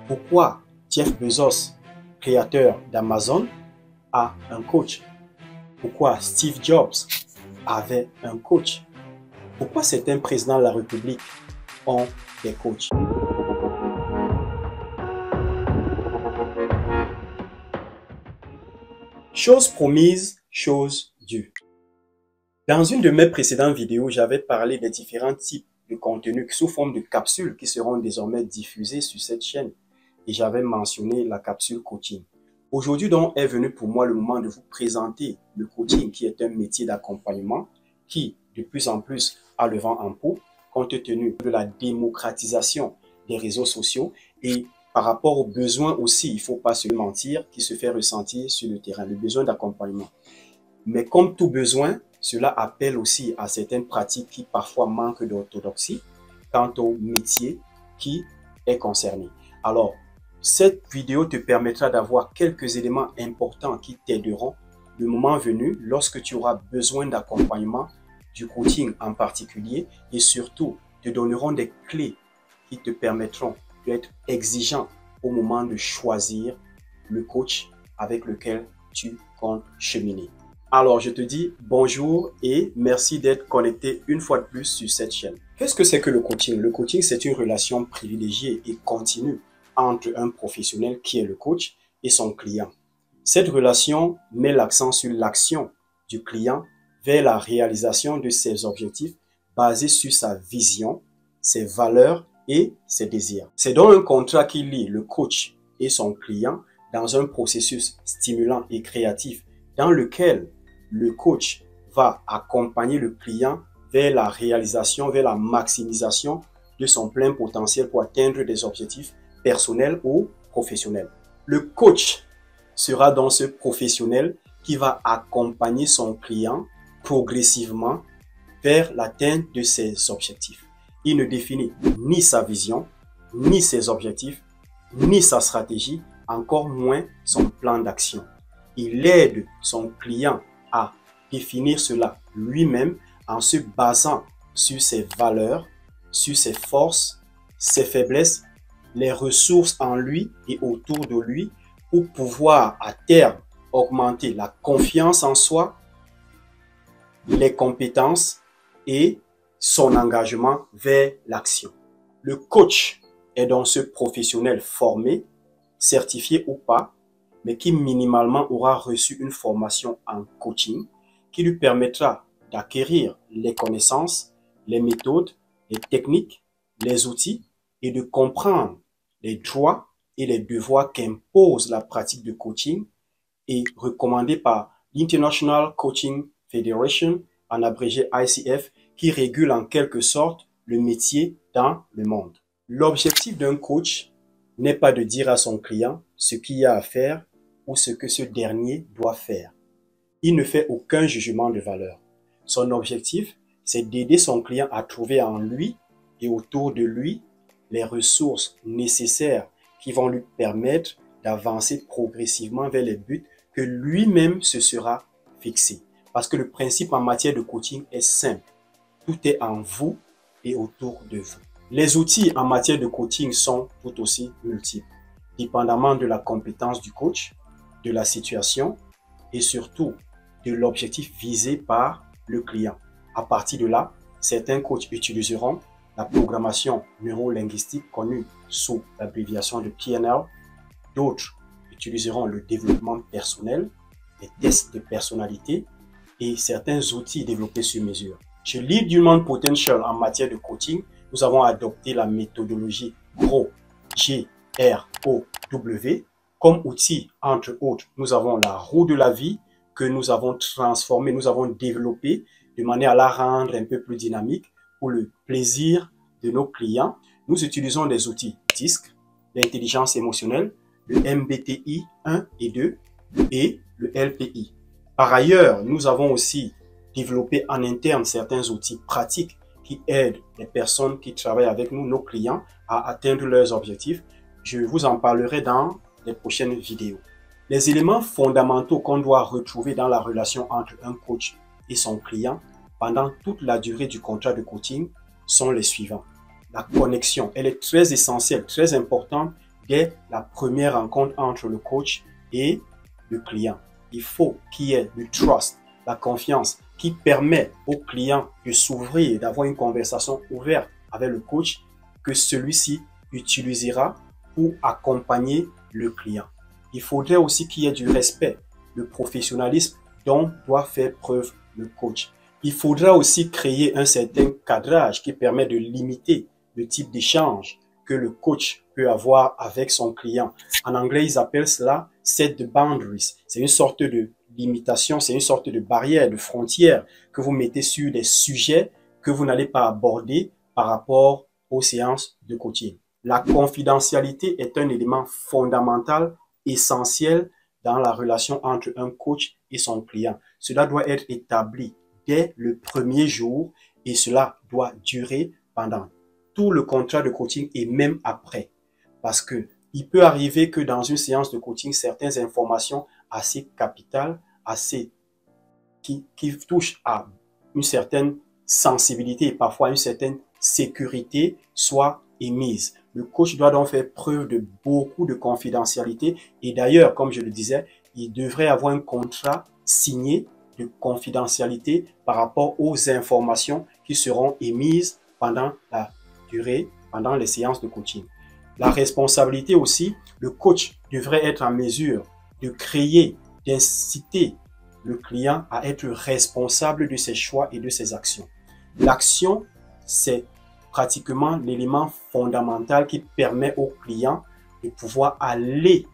Pourquoi Jeff Bezos, créateur d'Amazon, a un coach? Pourquoi Steve Jobs avait un coach? Pourquoi certains présidents de la République ont des coachs? Chose promise, chose due. Dans une de mes précédentes vidéos, j'avais parlé des différents types de contenus sous forme de capsules qui seront désormais diffusées sur cette chaîne. Et j'avais mentionné la capsule coaching. Aujourd'hui donc est venu pour moi le moment de vous présenter le coaching qui est un métier d'accompagnement qui de plus en plus a le vent en poupe compte tenu de la démocratisation des réseaux sociaux et par rapport aux besoins aussi, il ne faut pas se mentir, qui se fait ressentir sur le terrain, le besoin d'accompagnement. Mais comme tout besoin, cela appelle aussi à certaines pratiques qui parfois manquent d'orthodoxie quant au métier qui est concerné. Alors, cette vidéo te permettra d'avoir quelques éléments importants qui t'aideront le moment venu lorsque tu auras besoin d'accompagnement, du coaching en particulier et surtout te donneront des clés qui te permettront d'être exigeant au moment de choisir le coach avec lequel tu comptes cheminer. Alors, je te dis bonjour et merci d'être connecté une fois de plus sur cette chaîne. Qu'est-ce que c'est que le coaching? Le coaching, c'est une relation privilégiée et continue entre un professionnel qui est le coach et son client. Cette relation met l'accent sur l'action du client vers la réalisation de ses objectifs basés sur sa vision, ses valeurs et ses désirs. C'est donc un contrat qui lie le coach et son client dans un processus stimulant et créatif dans lequel le coach va accompagner le client vers la réalisation, vers la maximisation de son plein potentiel pour atteindre des objectifs personnels ou professionnels. Le coach sera donc ce professionnel qui va accompagner son client progressivement vers l'atteinte de ses objectifs. Il ne définit ni sa vision, ni ses objectifs, ni sa stratégie, encore moins son plan d'action. Il aide son client à définir cela lui-même en se basant sur ses valeurs, sur ses forces, ses faiblesses, les ressources en lui et autour de lui pour pouvoir à terme augmenter la confiance en soi, les compétences et son engagement vers l'action. Le coach est donc ce professionnel formé, certifié ou pas, mais qui minimalement aura reçu une formation en coaching qui lui permettra d'acquérir les connaissances, les méthodes, les techniques, les outils et de comprendre les droits et les devoirs qu'impose la pratique de coaching et recommandé par l'International Coaching Federation, en abrégé ICF, qui régule en quelque sorte le métier dans le monde. L'objectif d'un coach n'est pas de dire à son client ce qu'il y a à faire ou ce que ce dernier doit faire. Il ne fait aucun jugement de valeur. Son objectif, c'est d'aider son client à trouver en lui et autour de lui les ressources nécessaires qui vont lui permettre d'avancer progressivement vers les buts que lui-même se sera fixé. Parce que le principe en matière de coaching est simple. Tout est en vous et autour de vous. Les outils en matière de coaching sont tout aussi multiples, dépendamment de la compétence du coach, de la situation et surtout de l'objectif visé par le client. À partir de là, certains coachs utiliseront la programmation neuro-linguistique connue sous l'abréviation de PNL. D'autres utiliseront le développement personnel, les tests de personnalité et certains outils développés sur mesure. Chez Lead Human Potential en matière de coaching, nous avons adopté la méthodologie GROW, G-R-O-W. Comme outil, entre autres, nous avons la roue de la vie que nous avons transformée, nous avons développée de manière à la rendre un peu plus dynamique pour le plaisir de nos clients. Nous utilisons des outils DISC, l'intelligence émotionnelle, le MBTI 1 et 2 et le LPI. Par ailleurs, nous avons aussi développé en interne certains outils pratiques qui aident les personnes qui travaillent avec nous, nos clients, à atteindre leurs objectifs. Je vous en parlerai dans les prochaines vidéos. Les éléments fondamentaux qu'on doit retrouver dans la relation entre un coach et son client pendant toute la durée du contrat de coaching sont les suivants. La connexion, elle est très essentielle, très importante dès la première rencontre entre le coach et le client. Il faut qu'il y ait le trust, la confiance qui permet au client de s'ouvrir et d'avoir une conversation ouverte avec le coach que celui-ci utilisera pour accompagner le client. Il faudrait aussi qu'il y ait du respect, le professionnalisme dont doit faire preuve le coach. Il faudra aussi créer un certain cadrage qui permet de limiter le type d'échange que le coach peut avoir avec son client. En anglais, ils appellent cela set the boundaries. C'est une sorte de limitation, c'est une sorte de barrière, de frontière que vous mettez sur des sujets que vous n'allez pas aborder par rapport aux séances de coaching. La confidentialité est un élément fondamental, essentiel dans la relation entre un coach et son client. Cela doit être établi dès le premier jour et cela doit durer pendant tout le contrat de coaching et même après. Parce que il peut arriver que dans une séance de coaching, certaines informations assez capitales, qui touchent à une certaine sensibilité et parfois une certaine sécurité soient émises. Le coach doit donc faire preuve de beaucoup de confidentialité et d'ailleurs, comme je le disais, il devrait avoir un contrat signé de confidentialité par rapport aux informations qui seront émises pendant la durée, pendant les séances de coaching. La responsabilité aussi, le coach devrait être en mesure de créer, d'inciter le client à être responsable de ses choix et de ses actions. L'action, c'est pratiquement l'élément fondamental qui permet au client de pouvoir aller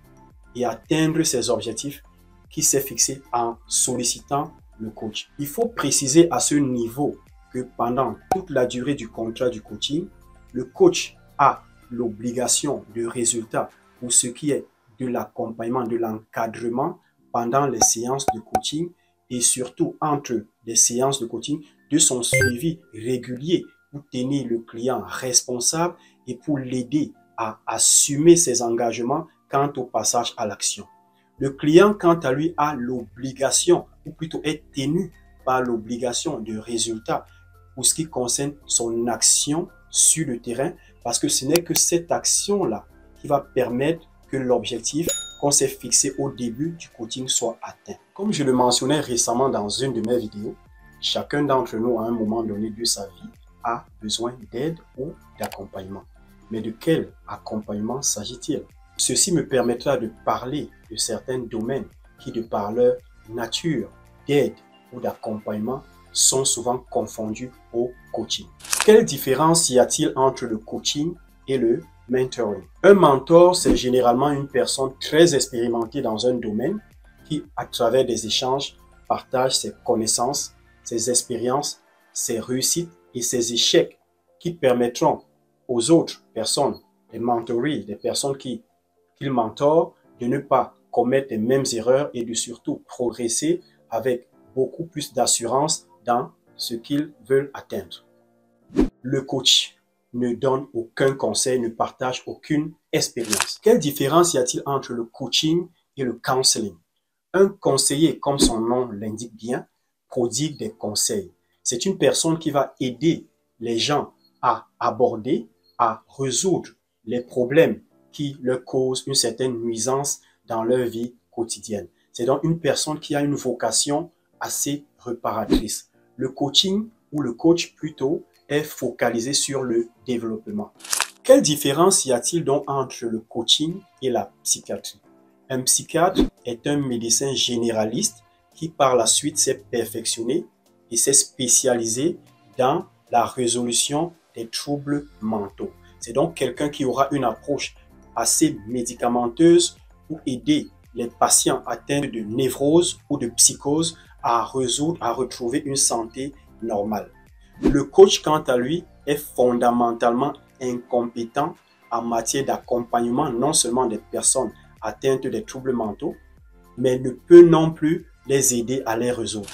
et atteindre ses objectifs qu'il s'est fixés en sollicitant le coach. Il faut préciser à ce niveau que pendant toute la durée du contrat du coaching, le coach a l'obligation de résultat pour ce qui est de l'accompagnement, de l'encadrement pendant les séances de coaching et surtout entre les séances de coaching, de son suivi régulier pour tenir le client responsable et pour l'aider à assumer ses engagements quant au passage à l'action. Le client, quant à lui, a l'obligation, ou plutôt est tenu par l'obligation de résultat pour ce qui concerne son action sur le terrain, parce que ce n'est que cette action-là qui va permettre que l'objectif qu'on s'est fixé au début du coaching soit atteint. Comme je le mentionnais récemment dans une de mes vidéos, chacun d'entre nous, à un moment donné de sa vie, a besoin d'aide ou d'accompagnement. Mais de quel accompagnement s'agit-il? Ceci me permettra de parler de certains domaines qui, de par leur nature d'aide ou d'accompagnement, sont souvent confondus au coaching. Quelle différence y a-t-il entre le coaching et le mentoring? Un mentor, c'est généralement une personne très expérimentée dans un domaine qui, à travers des échanges, partage ses connaissances, ses expériences, ses réussites et ses échecs qui permettront aux autres personnes, les mentorés, des personnes qu'il mentore, de ne pas commettre les mêmes erreurs et de surtout progresser avec beaucoup plus d'assurance dans ce qu'ils veulent atteindre. Le coach ne donne aucun conseil, ne partage aucune expérience. Quelle différence y a-t-il entre le coaching et le counseling? Un conseiller, comme son nom l'indique bien, prodigue des conseils. C'est une personne qui va aider les gens à aborder, à résoudre les problèmes qui leur causent une certaine nuisance dans leur vie quotidienne. C'est donc une personne qui a une vocation assez réparatrice. Le coaching, ou le coach plutôt, est focalisé sur le développement. Quelle différence y a-t-il donc entre le coaching et la psychiatrie? Un psychiatre est un médecin généraliste qui par la suite s'est perfectionné et s'est spécialisé dans la résolution des troubles mentaux. C'est donc quelqu'un qui aura une approche assez médicamenteuse pour aider les patients atteints de névrose ou de psychose à retrouver une santé normale. Le coach, quant à lui, est fondamentalement incompétent en matière d'accompagnement non seulement des personnes atteintes des troubles mentaux, mais ne peut non plus les aider à les résoudre.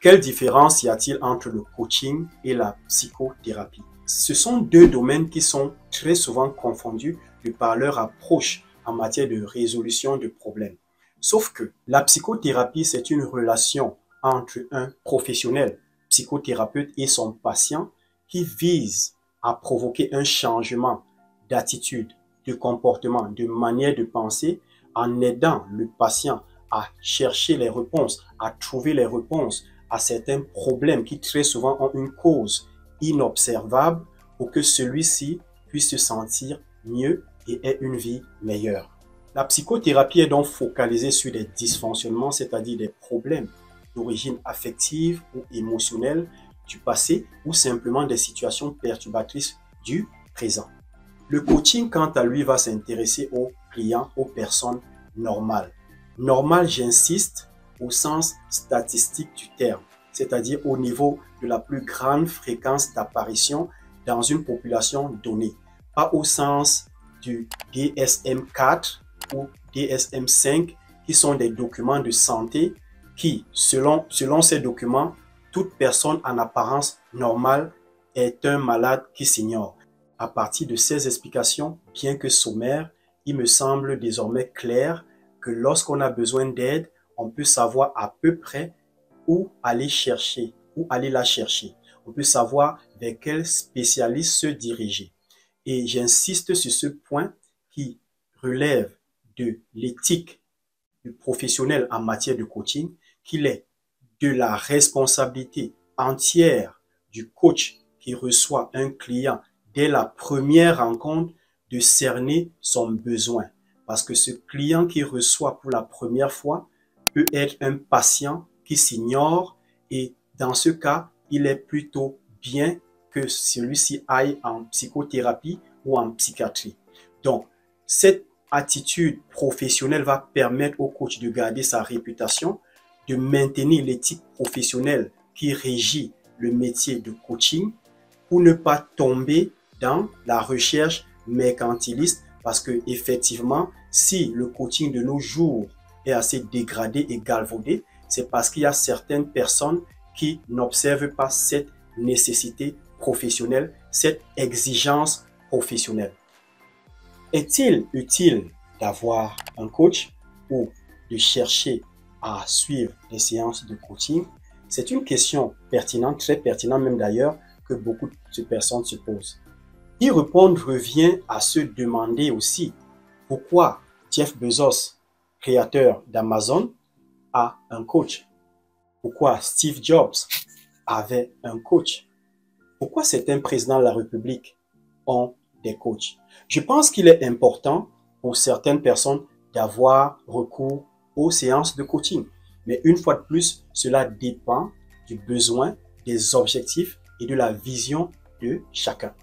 Quelle différence y a-t-il entre le coaching et la psychothérapie? Ce sont deux domaines qui sont très souvent confondus de par leur approche en matière de résolution de problèmes. Sauf que la psychothérapie, c'est une relation entre un professionnel, psychothérapeute et son patient qui vise à provoquer un changement d'attitude, de comportement, de manière de penser, en aidant le patient à chercher les réponses, à trouver les réponses à certains problèmes qui très souvent ont une cause inobservable pour que celui-ci puisse se sentir mieux et ait une vie meilleure. La psychothérapie est donc focalisée sur des dysfonctionnements, c'est-à-dire des problèmes d'origine affective ou émotionnelle du passé ou simplement des situations perturbatrices du présent. Le coaching, quant à lui, va s'intéresser aux clients, aux personnes normales. Normal, j'insiste, au sens statistique du terme, c'est-à-dire au niveau de la plus grande fréquence d'apparition dans une population donnée, pas au sens du DSM-4 ou DSM-5 qui sont des documents de santé qui, selon ces documents, toute personne en apparence normale est un malade qui s'ignore. À partir de ces explications, bien que sommaires, il me semble désormais clair que lorsqu'on a besoin d'aide, on peut savoir à peu près où aller chercher, où aller la chercher. On peut savoir vers quel spécialiste se diriger. Et j'insiste sur ce point qui relève de l'éthique du professionnel en matière de coaching, qu'il est de la responsabilité entière du coach qui reçoit un client dès la première rencontre de cerner son besoin. Parce que ce client qui reçoit pour la première fois peut être un patient qui s'ignore et dans ce cas, il est plutôt bien que celui-ci aille en psychothérapie ou en psychiatrie. Donc, cette attitude professionnelle va permettre au coach de garder sa réputation, de maintenir l'éthique professionnelle qui régit le métier de coaching pour ne pas tomber dans la recherche mercantiliste parce que effectivement, si le coaching de nos jours est assez dégradé et galvaudé, c'est parce qu'il y a certaines personnes qui n'observent pas cette nécessité professionnelle, cette exigence professionnelle. Est-il utile d'avoir un coach ou de chercher à suivre des séances de coaching? C'est une question pertinente, très pertinente même d'ailleurs, que beaucoup de personnes se posent. Y répondre revient à se demander aussi pourquoi Jeff Bezos, créateur d'Amazon, a un coach. Pourquoi Steve Jobs avait un coach? Pourquoi certains présidents de la République ont des coachs? Je pense qu'il est important pour certaines personnes d'avoir recours aux séances de coaching. Mais une fois de plus, cela dépend du besoin, des objectifs et de la vision de chacun.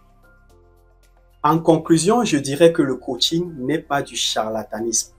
En conclusion, je dirais que le coaching n'est pas du charlatanisme.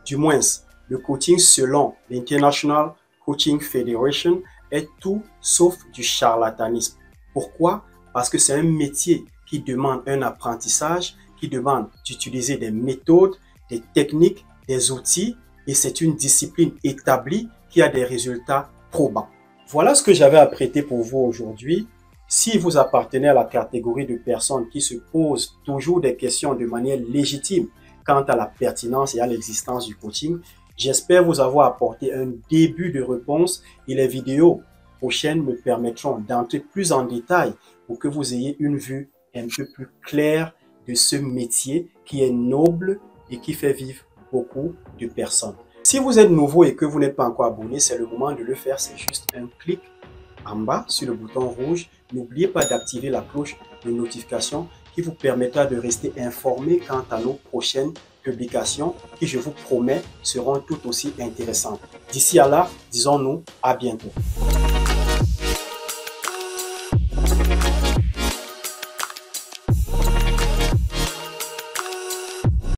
Du moins, le coaching selon l'International Coaching Federation est tout sauf du charlatanisme. Pourquoi? Parce que c'est un métier qui demande un apprentissage, qui demande d'utiliser des méthodes, des techniques, des outils et c'est une discipline établie qui a des résultats probants. Voilà ce que j'avais à prêter pour vous aujourd'hui. Si vous appartenez à la catégorie de personnes qui se posent toujours des questions de manière légitime quant à la pertinence et à l'existence du coaching, j'espère vous avoir apporté un début de réponse et les vidéos prochaines me permettront d'entrer plus en détail pour que vous ayez une vue un peu plus claire de ce métier qui est noble et qui fait vivre beaucoup de personnes. Si vous êtes nouveau et que vous n'êtes pas encore abonné, c'est le moment de le faire. C'est juste un clic en bas sur le bouton rouge. N'oubliez pas d'activer la cloche de notification qui vous permettra de rester informé quant à nos prochaines publications qui, je vous promets, seront tout aussi intéressantes. D'ici à là, disons-nous à bientôt.